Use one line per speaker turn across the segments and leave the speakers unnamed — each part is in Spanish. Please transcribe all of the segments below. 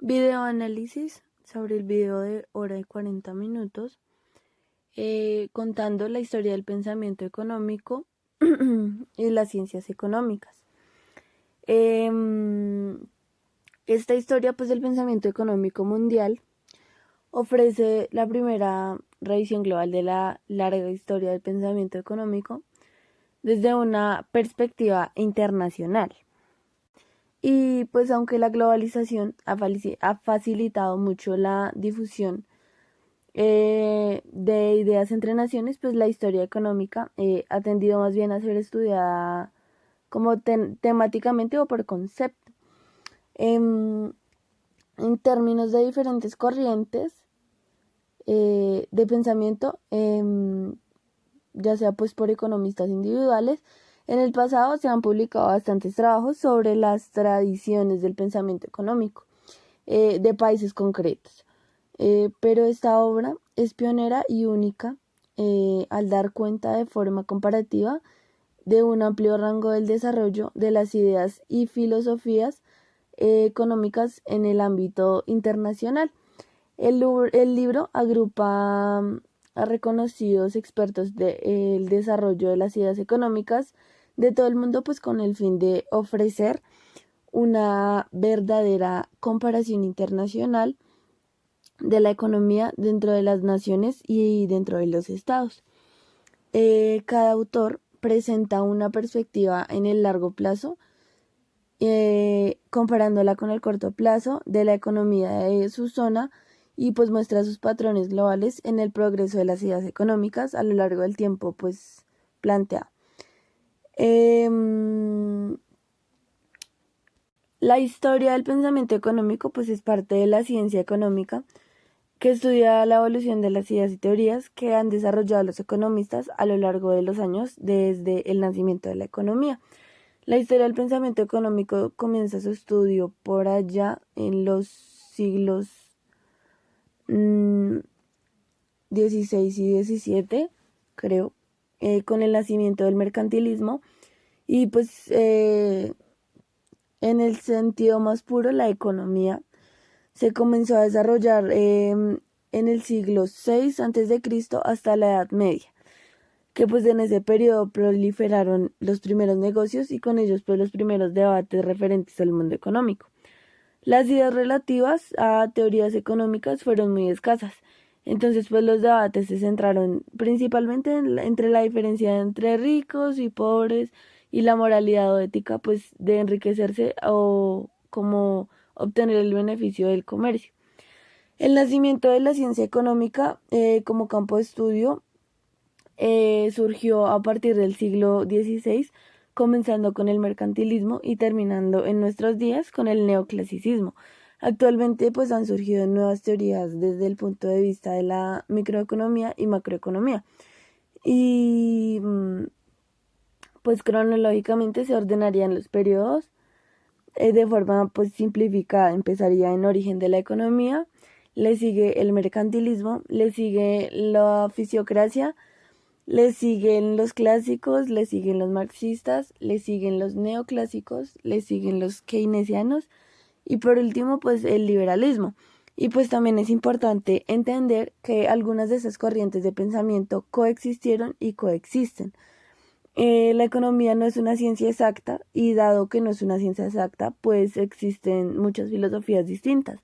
Video análisis sobre el video de hora y 40 minutos, contando la historia del pensamiento económico y las ciencias económicas. Esta historia pues del pensamiento económico mundial ofrece la primera revisión global de la larga historia del pensamiento económico desde una perspectiva internacional. Y pues aunque la globalización ha facilitado mucho la difusión de ideas entre naciones, pues la historia económica ha tendido más bien a ser estudiada como temáticamente o por concepto. En términos de diferentes corrientes de pensamiento, ya sea pues por economistas individuales, en el pasado se han publicado bastantes trabajos sobre las tradiciones del pensamiento económico de países concretos, pero esta obra es pionera y única al dar cuenta de forma comparativa de un amplio rango del desarrollo de las ideas y filosofías económicas en el ámbito internacional. El libro agrupa a reconocidos expertos del desarrollo de las ideas económicas de todo el mundo, pues con el fin de ofrecer una verdadera comparación internacional de la economía dentro de las naciones y dentro de los estados. Cada autor presenta una perspectiva en el largo plazo, comparándola con el corto plazo de la economía de su zona, y pues muestra sus patrones globales en el progreso de las ideas económicas a lo largo del tiempo pues planteado. La historia del pensamiento económico pues es parte de la ciencia económica que estudia la evolución de las ideas y teorías que han desarrollado los economistas a lo largo de los años desde el nacimiento de la economía. La historia del pensamiento económico comienza su estudio por allá en los siglos XVI y XVII, creo, con el nacimiento del mercantilismo y pues en el sentido más puro la economía se comenzó a desarrollar en el siglo VI a.C. hasta la Edad Media, que pues en ese periodo proliferaron los primeros negocios y con ellos pues los primeros debates referentes al mundo económico. Las ideas relativas a teorías económicas fueron muy escasas, entonces pues los debates se centraron principalmente entre la diferencia entre ricos y pobres y la moralidad o ética pues de enriquecerse o como obtener el beneficio del comercio. El nacimiento de la ciencia económica como campo de estudio surgió a partir del siglo XVI, comenzando con el mercantilismo y terminando en nuestros días con el neoclasicismo. Actualmente pues han surgido nuevas teorías desde el punto de vista de la microeconomía y macroeconomía. Y pues cronológicamente se ordenarían los periodos de forma pues simplificada. Empezaría en origen de la economía, le sigue el mercantilismo, le sigue la fisiocracia, le siguen los clásicos, le siguen los marxistas, le siguen los neoclásicos, le siguen los keynesianos y por último pues el liberalismo. Y pues también es importante entender que algunas de esas corrientes de pensamiento coexistieron y coexisten. La economía no es una ciencia exacta y dado que no es una ciencia exacta, pues existen muchas filosofías distintas.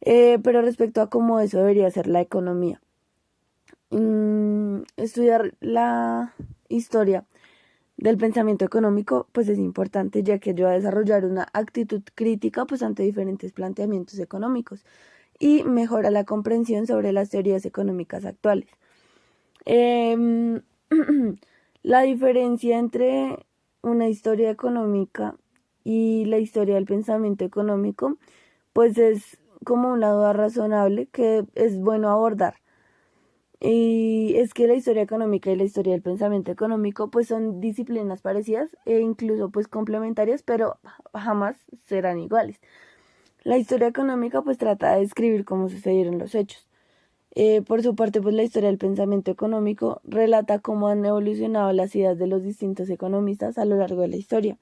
Pero respecto a cómo eso debería ser la economía. Estudiar la historia del pensamiento económico pues es importante, ya que ayuda a desarrollar una actitud crítica pues ante diferentes planteamientos económicos y mejora la comprensión sobre las teorías económicas actuales. La diferencia entre una historia económica y la historia del pensamiento económico pues es como una duda razonable que es bueno abordar. Y es que la historia económica y la historia del pensamiento económico pues son disciplinas parecidas e incluso pues complementarias, pero jamás serán iguales. La historia económica pues trata de describir cómo sucedieron los hechos. Por su parte pues la historia del pensamiento económico relata cómo han evolucionado las ideas de los distintos economistas a lo largo de la historia.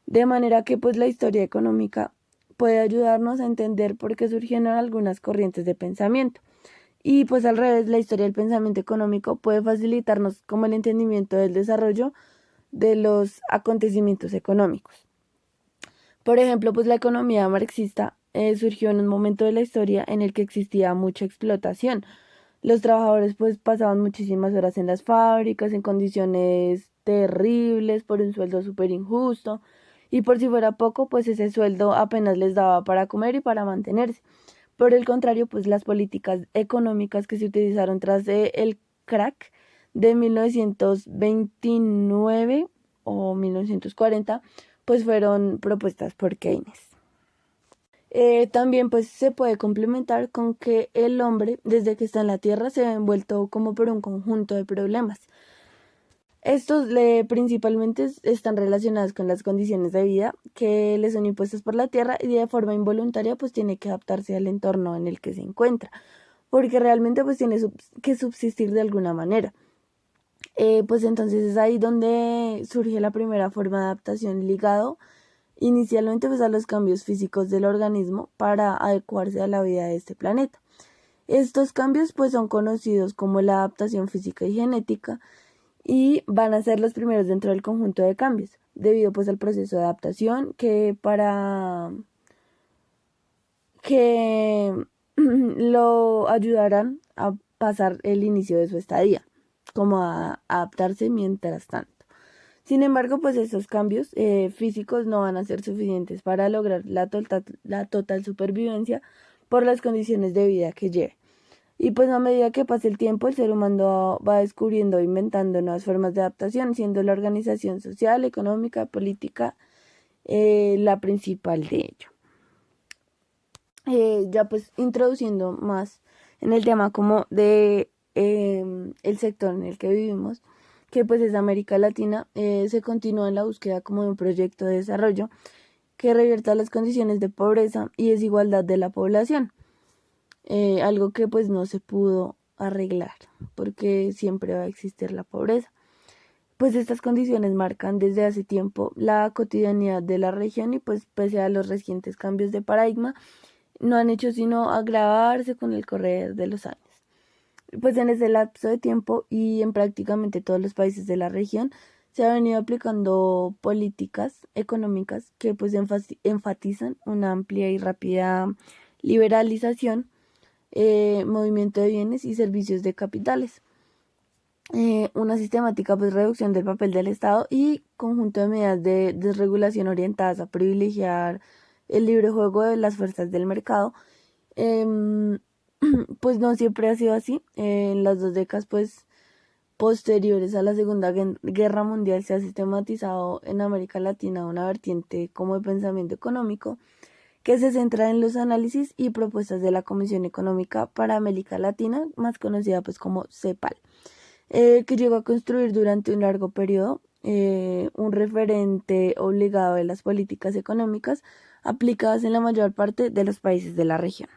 De manera que pues la historia económica puede ayudarnos a entender por qué surgieron algunas corrientes de pensamiento. Y pues al revés, la historia del pensamiento económico puede facilitarnos como el entendimiento del desarrollo de los acontecimientos económicos. Por ejemplo, pues la economía marxista surgió en un momento de la historia en el que existía mucha explotación. Los trabajadores pues pasaban muchísimas horas en las fábricas, en condiciones terribles, por un sueldo súper injusto. Y por si fuera poco, pues ese sueldo apenas les daba para comer y para mantenerse. Por el contrario, pues las políticas económicas que se utilizaron tras el crack de 1929 o 1940, pues fueron propuestas por Keynes. También pues se puede complementar con que el hombre, desde que está en la Tierra, se ve envuelto como por un conjunto de problemas. Estos principalmente están relacionados con las condiciones de vida que le son impuestas por la Tierra y de forma involuntaria pues tiene que adaptarse al entorno en el que se encuentra, porque realmente pues tiene que subsistir de alguna manera. Pues entonces es ahí donde surge la primera forma de adaptación ligado inicialmente pues a los cambios físicos del organismo para adecuarse a la vida de este planeta. Estos cambios pues son conocidos como la adaptación física y genética y van a ser los primeros dentro del conjunto de cambios, debido pues al proceso de adaptación que lo ayudarán a pasar el inicio de su estadía, como a adaptarse mientras tanto. Sin embargo, pues esos cambios físicos no van a ser suficientes para lograr la total supervivencia por las condiciones de vida que lleve. Y pues a medida que pase el tiempo, el ser humano va descubriendo e inventando nuevas formas de adaptación, siendo la organización social, económica, política la principal de ello. Ya pues introduciendo más en el tema como de el sector en el que vivimos, que pues es América Latina, se continúa en la búsqueda como de un proyecto de desarrollo que revierta las condiciones de pobreza y desigualdad de la población. Algo que pues no se pudo arreglar porque siempre va a existir la pobreza. Pues estas condiciones marcan desde hace tiempo la cotidianidad de la región y pues pese a los recientes cambios de paradigma no han hecho sino agravarse con el correr de los años. Pues en ese lapso de tiempo y en prácticamente todos los países de la región se han venido aplicando políticas económicas que pues enfatizan una amplia y rápida liberalización, movimiento de bienes y servicios de capitales, una sistemática pues reducción del papel del Estado y conjunto de medidas de desregulación orientadas a privilegiar el libre juego de las fuerzas del mercado. Pues no siempre ha sido así. En las 2 décadas pues posteriores a la Segunda Guerra Mundial se ha sistematizado en América Latina una vertiente como de pensamiento económico que se centra en los análisis y propuestas de la Comisión Económica para América Latina, más conocida pues como CEPAL, que llegó a construir durante un largo periodo un referente obligado de las políticas económicas aplicadas en la mayor parte de los países de la región.